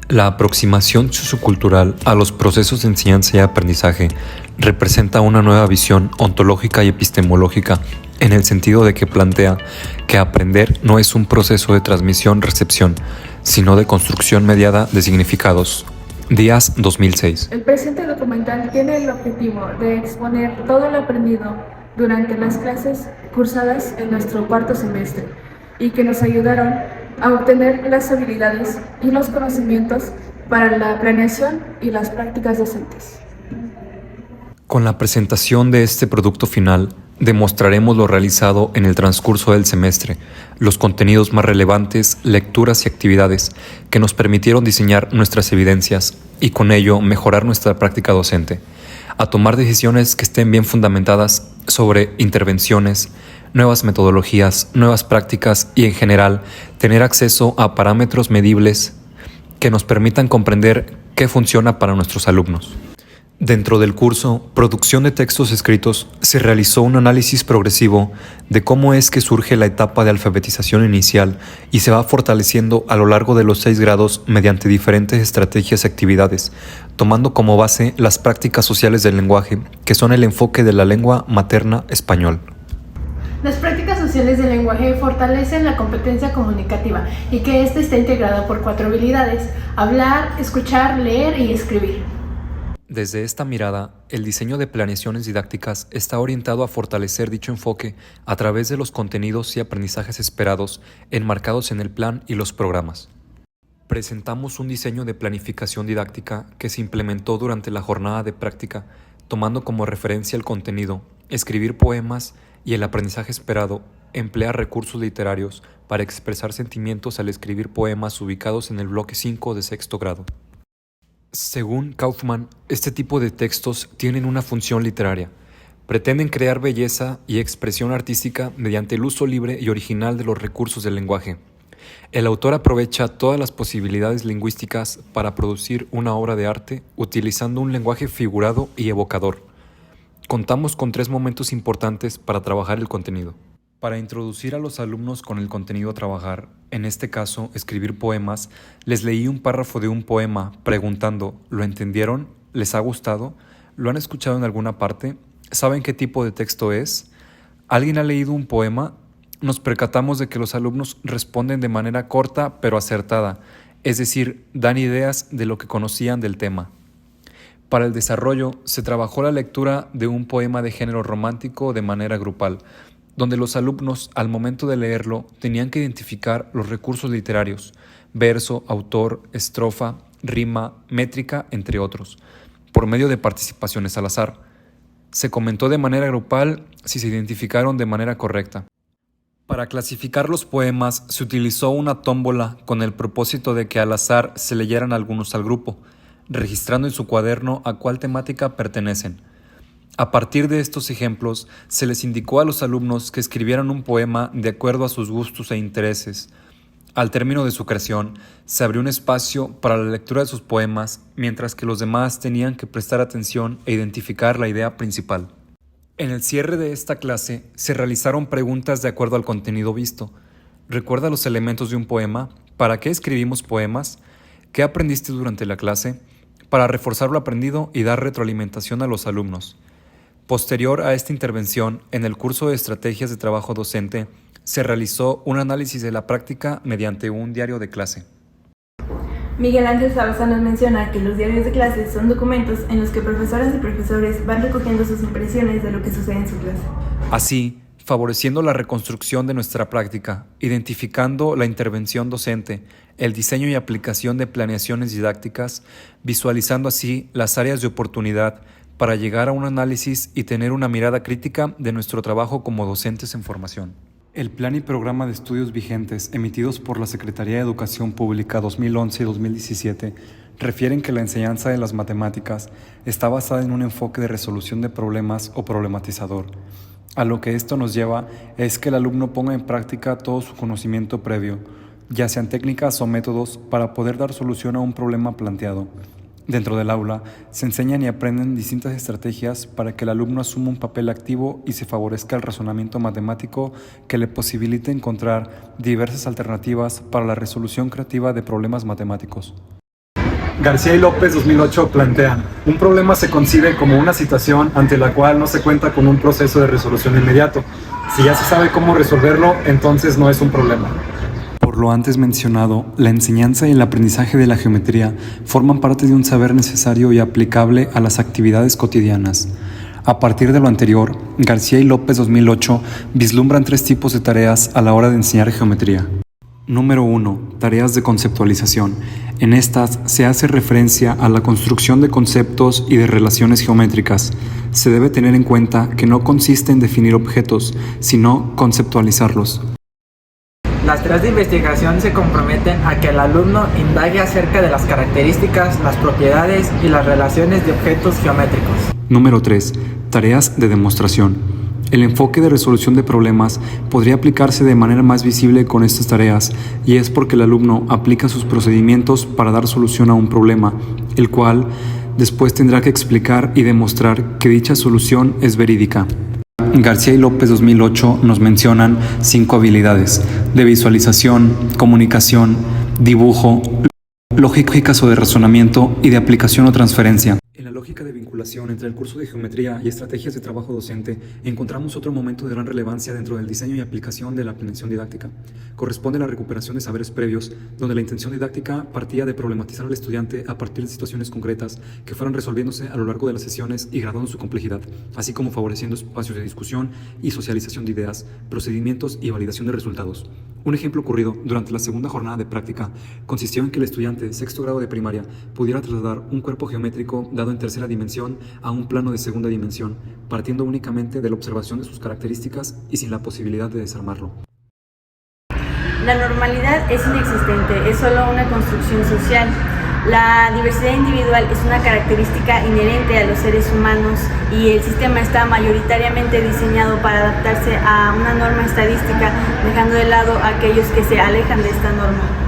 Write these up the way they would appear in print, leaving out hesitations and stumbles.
La aproximación sociocultural a los procesos de enseñanza y aprendizaje representa una nueva visión ontológica y epistemológica en el sentido de que plantea que aprender no es un proceso de transmisión-recepción, sino de construcción mediada de significados. Díaz, 2006. El presente documental tiene el objetivo de exponer todo lo aprendido durante las clases cursadas en nuestro cuarto semestre y que nos ayudaron a obtener las habilidades y los conocimientos para la planeación y las prácticas docentes. Con la presentación de este producto final, demostraremos lo realizado en el transcurso del semestre, los contenidos más relevantes, lecturas y actividades que nos permitieron diseñar nuestras evidencias y con ello mejorar nuestra práctica docente, a tomar decisiones que estén bien fundamentadas sobre intervenciones, nuevas metodologías, nuevas prácticas y en general tener acceso a parámetros medibles que nos permitan comprender qué funciona para nuestros alumnos. Dentro del curso Producción de Textos Escritos se realizó un análisis progresivo de cómo es que surge la etapa de alfabetización inicial y se va fortaleciendo a lo largo de los 6 grados mediante diferentes estrategias y actividades, tomando como base las prácticas sociales del lenguaje, que son el enfoque de la lengua materna español. Las prácticas sociales del lenguaje fortalecen la competencia comunicativa y que ésta está integrada por 4 habilidades: hablar, escuchar, leer y escribir. Desde esta mirada, el diseño de planeaciones didácticas está orientado a fortalecer dicho enfoque a través de los contenidos y aprendizajes esperados enmarcados en el plan y los programas. Presentamos un diseño de planificación didáctica que se implementó durante la jornada de práctica, tomando como referencia el contenido, escribir poemas y el aprendizaje esperado, emplear recursos literarios para expresar sentimientos al escribir poemas ubicados en el bloque 5 de sexto grado. Según Kaufman, este tipo de textos tienen una función literaria. Pretenden crear belleza y expresión artística mediante el uso libre y original de los recursos del lenguaje. El autor aprovecha todas las posibilidades lingüísticas para producir una obra de arte utilizando un lenguaje figurado y evocador. Contamos con 3 momentos importantes para trabajar el contenido. Para introducir a los alumnos con el contenido a trabajar, en este caso escribir poemas, les leí un párrafo de un poema preguntando: ¿lo entendieron? ¿Les ha gustado? ¿Lo han escuchado en alguna parte? ¿Saben qué tipo de texto es? ¿Alguien ha leído un poema? Nos percatamos de que los alumnos responden de manera corta pero acertada, es decir, dan ideas de lo que conocían del tema. Para el desarrollo, se trabajó la lectura de un poema de género romántico de manera grupal, donde los alumnos, al momento de leerlo, tenían que identificar los recursos literarios: verso, autor, estrofa, rima, métrica, entre otros, por medio de participaciones al azar. Se comentó de manera grupal si se identificaron de manera correcta. Para clasificar los poemas se utilizó una tómbola con el propósito de que al azar se leyeran algunos al grupo, registrando en su cuaderno a cuál temática pertenecen. A partir de estos ejemplos, se les indicó a los alumnos que escribieran un poema de acuerdo a sus gustos e intereses. Al término de su creación, se abrió un espacio para la lectura de sus poemas, mientras que los demás tenían que prestar atención e identificar la idea principal. En el cierre de esta clase, se realizaron preguntas de acuerdo al contenido visto. ¿Recuerda los elementos de un poema? ¿Para qué escribimos poemas? ¿Qué aprendiste durante la clase? Para reforzar lo aprendido y dar retroalimentación a los alumnos. Posterior a esta intervención, en el curso de Estrategias de Trabajo Docente, se realizó un análisis de la práctica mediante un diario de clase. Miguel Ángel Salazar nos menciona que los diarios de clase son documentos en los que profesoras y profesores van recogiendo sus impresiones de lo que sucede en su clase. Así, favoreciendo la reconstrucción de nuestra práctica, identificando la intervención docente, el diseño y aplicación de planeaciones didácticas, visualizando así las áreas de oportunidad para llegar a un análisis y tener una mirada crítica de nuestro trabajo como docentes en formación. El plan y programa de estudios vigentes emitidos por la Secretaría de Educación Pública 2011 y 2017 refieren que la enseñanza de las matemáticas está basada en un enfoque de resolución de problemas o problematizador. A lo que esto nos lleva es que el alumno ponga en práctica todo su conocimiento previo, ya sean técnicas o métodos, para poder dar solución a un problema planteado. Dentro del aula, se enseñan y aprenden distintas estrategias para que el alumno asuma un papel activo y se favorezca el razonamiento matemático que le posibilite encontrar diversas alternativas para la resolución creativa de problemas matemáticos. García y López 2008 plantean: un problema se concibe como una situación ante la cual no se cuenta con un proceso de resolución inmediato. Si ya se sabe cómo resolverlo, entonces no es un problema. Por lo antes mencionado, la enseñanza y el aprendizaje de la geometría forman parte de un saber necesario y aplicable a las actividades cotidianas. A partir de lo anterior, García y López 2008 vislumbran 3 tipos de tareas a la hora de enseñar geometría. Número 1. Tareas de conceptualización. En estas se hace referencia a la construcción de conceptos y de relaciones geométricas. Se debe tener en cuenta que no consiste en definir objetos, sino conceptualizarlos. Las tareas de investigación se comprometen a que el alumno indague acerca de las características, las propiedades y las relaciones de objetos geométricos. Número 3. Tareas de demostración. El enfoque de resolución de problemas podría aplicarse de manera más visible con estas tareas, y es porque el alumno aplica sus procedimientos para dar solución a un problema, el cual después tendrá que explicar y demostrar que dicha solución es verídica. García y López 2008 nos mencionan 5 habilidades: de visualización, comunicación, dibujo, lógicas o de razonamiento y de aplicación o transferencia. En la lógica de vinculación entre el curso de geometría y estrategias de trabajo docente, encontramos otro momento de gran relevancia dentro del diseño y aplicación de la planeación didáctica. Corresponde a la recuperación de saberes previos, donde la intención didáctica partía de problematizar al estudiante a partir de situaciones concretas que fueron resolviéndose a lo largo de las sesiones y graduando su complejidad, así como favoreciendo espacios de discusión y socialización de ideas, procedimientos y validación de resultados. Un ejemplo ocurrido durante la segunda jornada de práctica consistió en que el estudiante de sexto grado de primaria pudiera trasladar un cuerpo geométrico dado en tercera dimensión a un plano de segunda dimensión, partiendo únicamente de la observación de sus características y sin la posibilidad de desarmarlo. La normalidad es inexistente, es solo una construcción social. La diversidad individual es una característica inherente a los seres humanos y el sistema está mayoritariamente diseñado para adaptarse a una norma estadística, dejando de lado a aquellos que se alejan de esta norma.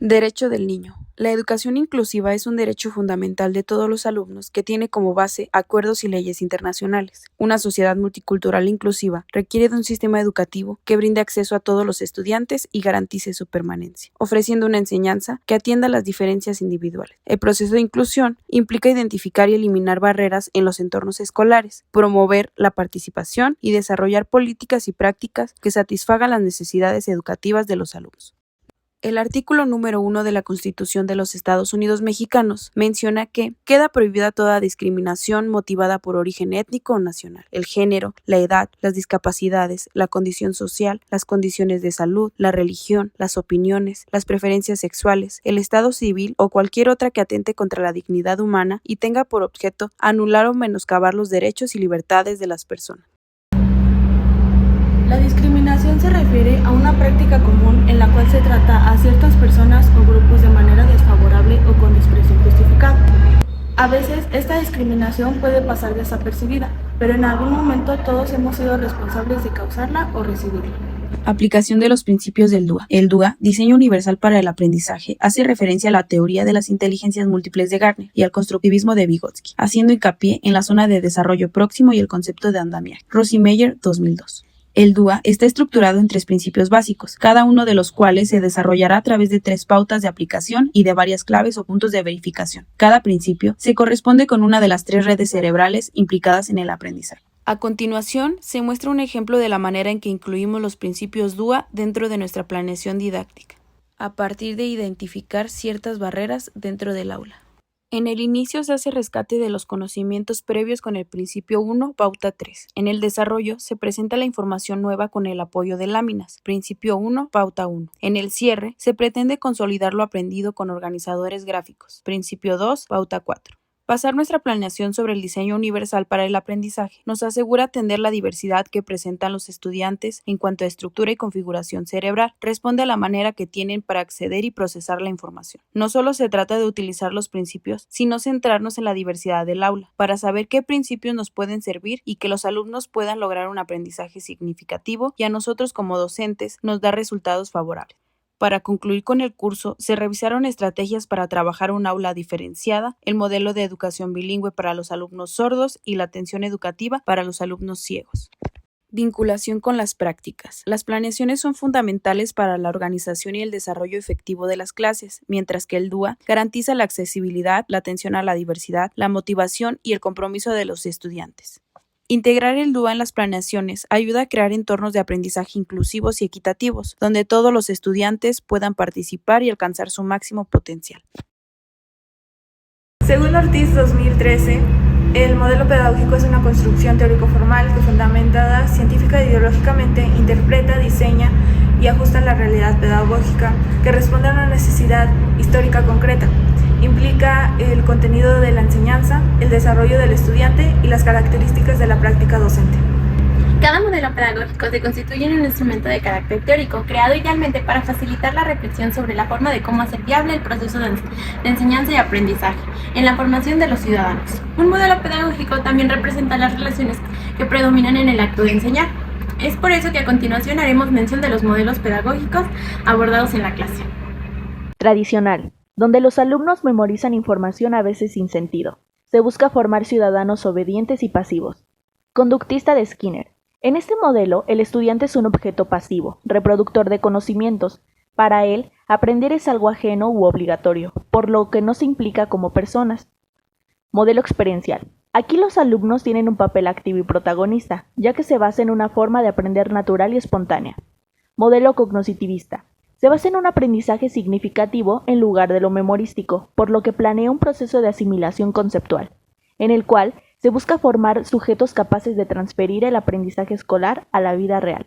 Derecho del niño. La educación inclusiva es un derecho fundamental de todos los alumnos que tiene como base acuerdos y leyes internacionales. Una sociedad multicultural inclusiva requiere de un sistema educativo que brinde acceso a todos los estudiantes y garantice su permanencia, ofreciendo una enseñanza que atienda las diferencias individuales. El proceso de inclusión implica identificar y eliminar barreras en los entornos escolares, promover la participación y desarrollar políticas y prácticas que satisfagan las necesidades educativas de los alumnos. El artículo número 1 de la Constitución de los Estados Unidos Mexicanos menciona que queda prohibida toda discriminación motivada por origen étnico o nacional, el género, la edad, las discapacidades, la condición social, las condiciones de salud, la religión, las opiniones, las preferencias sexuales, el estado civil o cualquier otra que atente contra la dignidad humana y tenga por objeto anular o menoscabar los derechos y libertades de las personas. La discriminación se refiere a una práctica común en la cual se trata a ciertas personas o grupos de manera desfavorable o con desprecio injustificado. A veces, esta discriminación puede pasar desapercibida, pero en algún momento todos hemos sido responsables de causarla o recibirla. Aplicación de los principios del DUA. El DUA, Diseño Universal para el Aprendizaje, hace referencia a la teoría de las inteligencias múltiples de Gardner y al constructivismo de Vygotsky, haciendo hincapié en la zona de desarrollo próximo y el concepto de andamiaje. Rossi-Meyer, 2002. El DUA está estructurado en 3 principios básicos, cada uno de los cuales se desarrollará a través de 3 pautas de aplicación y de varias claves o puntos de verificación. Cada principio se corresponde con una de las 3 redes cerebrales implicadas en el aprendizaje. A continuación, se muestra un ejemplo de la manera en que incluimos los principios DUA dentro de nuestra planeación didáctica, a partir de identificar ciertas barreras dentro del aula. En el inicio se hace rescate de los conocimientos previos con el principio 1, pauta 3. En el desarrollo se presenta la información nueva con el apoyo de láminas, principio 1, pauta 1. En el cierre se pretende consolidar lo aprendido con organizadores gráficos, principio 2, pauta 4. Basar nuestra planeación sobre el diseño universal para el aprendizaje nos asegura atender la diversidad que presentan los estudiantes en cuanto a estructura y configuración cerebral, responde a la manera que tienen para acceder y procesar la información. No solo se trata de utilizar los principios, sino centrarnos en la diversidad del aula, para saber qué principios nos pueden servir y que los alumnos puedan lograr un aprendizaje significativo y a nosotros como docentes nos da resultados favorables. Para concluir con el curso, se revisaron estrategias para trabajar un aula diferenciada, el modelo de educación bilingüe para los alumnos sordos y la atención educativa para los alumnos ciegos. Vinculación con las prácticas. Las planeaciones son fundamentales para la organización y el desarrollo efectivo de las clases, mientras que el DUA garantiza la accesibilidad, la atención a la diversidad, la motivación y el compromiso de los estudiantes. Integrar el DUA en las planeaciones ayuda a crear entornos de aprendizaje inclusivos y equitativos, donde todos los estudiantes puedan participar y alcanzar su máximo potencial. Según Ortiz 2013, el modelo pedagógico es una construcción teórico-formal que, fundamentada científica e ideológicamente, interpreta, diseña y ajusta la realidad pedagógica que responde a una necesidad histórica concreta. Implica el contenido de la enseñanza, el desarrollo del estudiante y las características de la práctica docente. Cada modelo pedagógico se constituye en un instrumento de carácter teórico, creado idealmente para facilitar la reflexión sobre la forma de cómo hacer viable el proceso de enseñanza y aprendizaje en la formación de los ciudadanos. Un modelo pedagógico también representa las relaciones que predominan en el acto de enseñar. Es por eso que a continuación haremos mención de los modelos pedagógicos abordados en la clase. Tradicional, donde los alumnos memorizan información a veces sin sentido. Se busca formar ciudadanos obedientes y pasivos. Conductista de Skinner. En este modelo, el estudiante es un objeto pasivo, reproductor de conocimientos. Para él, aprender es algo ajeno u obligatorio, por lo que no se implica como personas. Modelo experiencial. Aquí los alumnos tienen un papel activo y protagonista, ya que se basa en una forma de aprender natural y espontánea. Modelo cognitivista. Se basa en un aprendizaje significativo en lugar de lo memorístico, por lo que planea un proceso de asimilación conceptual, en el cual se busca formar sujetos capaces de transferir el aprendizaje escolar a la vida real.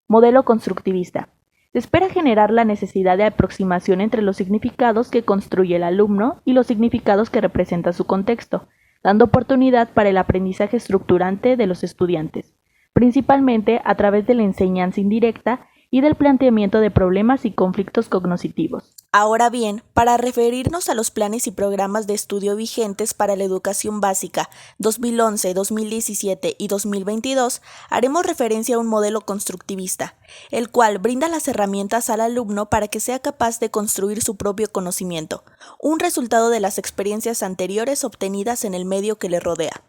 Modelo constructivista. Se espera generar la necesidad de aproximación entre los significados que construye el alumno y los significados que representa su contexto, dando oportunidad para el aprendizaje estructurante de los estudiantes, principalmente a través de la enseñanza indirecta y del planteamiento de problemas y conflictos cognitivos. Ahora bien, para referirnos a los planes y programas de estudio vigentes para la educación básica 2011, 2017 y 2022, haremos referencia a un modelo constructivista, el cual brinda las herramientas al alumno para que sea capaz de construir su propio conocimiento, un resultado de las experiencias anteriores obtenidas en el medio que le rodea.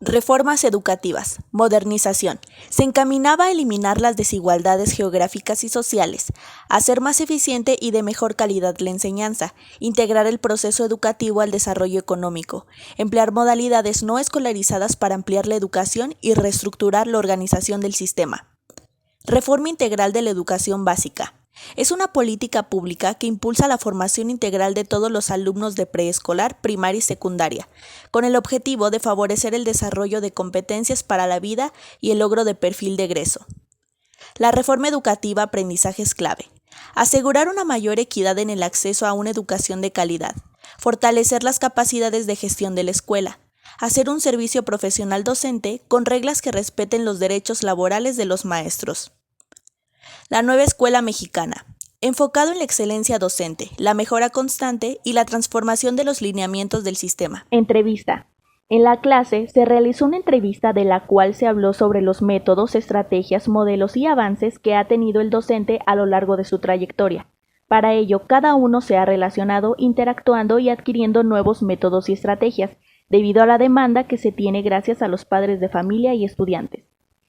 Reformas educativas. Modernización. Se encaminaba a eliminar las desigualdades geográficas y sociales, hacer más eficiente y de mejor calidad la enseñanza, integrar el proceso educativo al desarrollo económico, emplear modalidades no escolarizadas para ampliar la educación y reestructurar la organización del sistema. Reforma integral de la educación básica. Es una política pública que impulsa la formación integral de todos los alumnos de preescolar, primaria y secundaria, con el objetivo de favorecer el desarrollo de competencias para la vida y el logro de perfil de egreso. La reforma educativa aprendizaje es clave. Asegurar una mayor equidad en el acceso a una educación de calidad, fortalecer las capacidades de gestión de la escuela, hacer un servicio profesional docente con reglas que respeten los derechos laborales de los maestros. La nueva escuela mexicana, enfocado en la excelencia docente, la mejora constante y la transformación de los lineamientos del sistema. Entrevista. En la clase se realizó una entrevista de la cual se habló sobre los métodos, estrategias, modelos y avances que ha tenido el docente a lo largo de su trayectoria. Para ello, cada uno se ha relacionado, interactuando y adquiriendo nuevos métodos y estrategias, debido a la demanda que se tiene gracias a los padres de familia y estudiantes.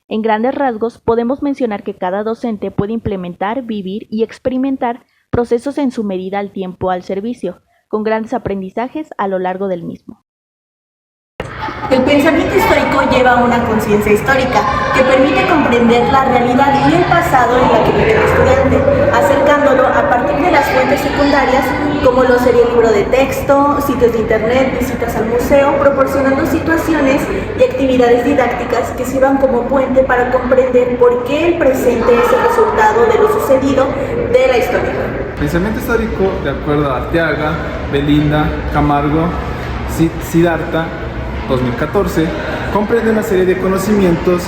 En grandes rasgos, podemos mencionar que cada docente puede implementar, vivir y experimentar procesos en su medida al tiempo al servicio, con grandes aprendizajes a lo largo del mismo. El pensamiento histórico lleva a una conciencia histórica que permite comprender la realidad y el pasado en la que vive el estudiante, acercándolo a partir de las fuentes secundarias como lo sería el libro de texto, sitios de internet, visitas al museo, proporcionando situaciones y actividades didácticas que sirvan como puente para comprender por qué el presente es el resultado de lo sucedido de la historia. Pensamiento histórico, de acuerdo a Arteaga, Belinda, Camargo, Siddhartha, 2014, comprende una serie de conocimientos,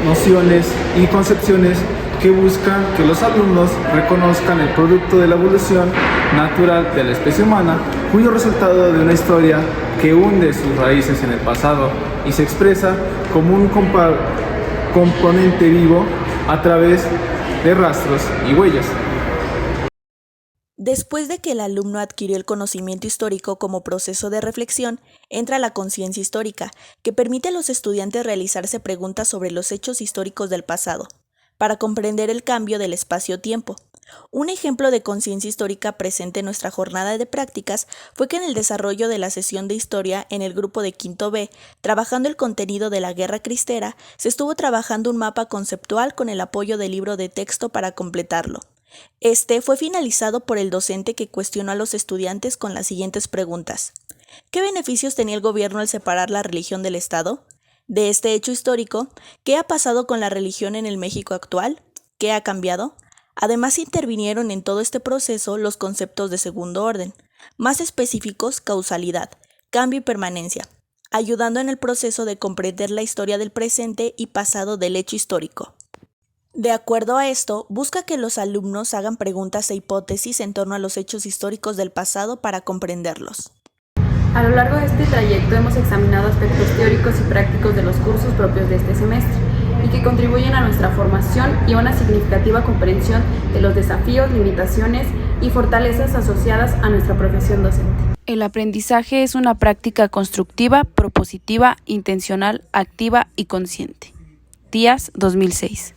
nociones y concepciones que buscan que los alumnos reconozcan el producto de la evolución natural de la especie humana, cuyo resultado de una historia que hunde sus raíces en el pasado y se expresa como un componente vivo a través de rastros y huellas. Después de que el alumno adquirió el conocimiento histórico como proceso de reflexión, entra la conciencia histórica, que permite a los estudiantes realizarse preguntas sobre los hechos históricos del pasado, para comprender el cambio del espacio-tiempo. Un ejemplo de conciencia histórica presente en nuestra jornada de prácticas fue que en el desarrollo de la sesión de historia en el grupo de Quinto B, trabajando el contenido de la Guerra Cristera, se estuvo trabajando un mapa conceptual con el apoyo del libro de texto para completarlo. Este fue finalizado por el docente que cuestionó a los estudiantes con las siguientes preguntas. ¿Qué beneficios tenía el gobierno al separar la religión del Estado? De este hecho histórico, ¿qué ha pasado con la religión en el México actual? ¿Qué ha cambiado? Además, intervinieron en todo este proceso los conceptos de segundo orden, más específicos causalidad, cambio y permanencia, ayudando en el proceso de comprender la historia del presente y pasado del hecho histórico. De acuerdo a esto, busca que los alumnos hagan preguntas e hipótesis en torno a los hechos históricos del pasado para comprenderlos. A lo largo de este trayecto hemos examinado aspectos teóricos y prácticos de los cursos propios de este semestre y que contribuyen a nuestra formación y a una significativa comprensión de los desafíos, limitaciones y fortalezas asociadas a nuestra profesión docente. El aprendizaje es una práctica constructiva, propositiva, intencional, activa y consciente. Díaz, 2006.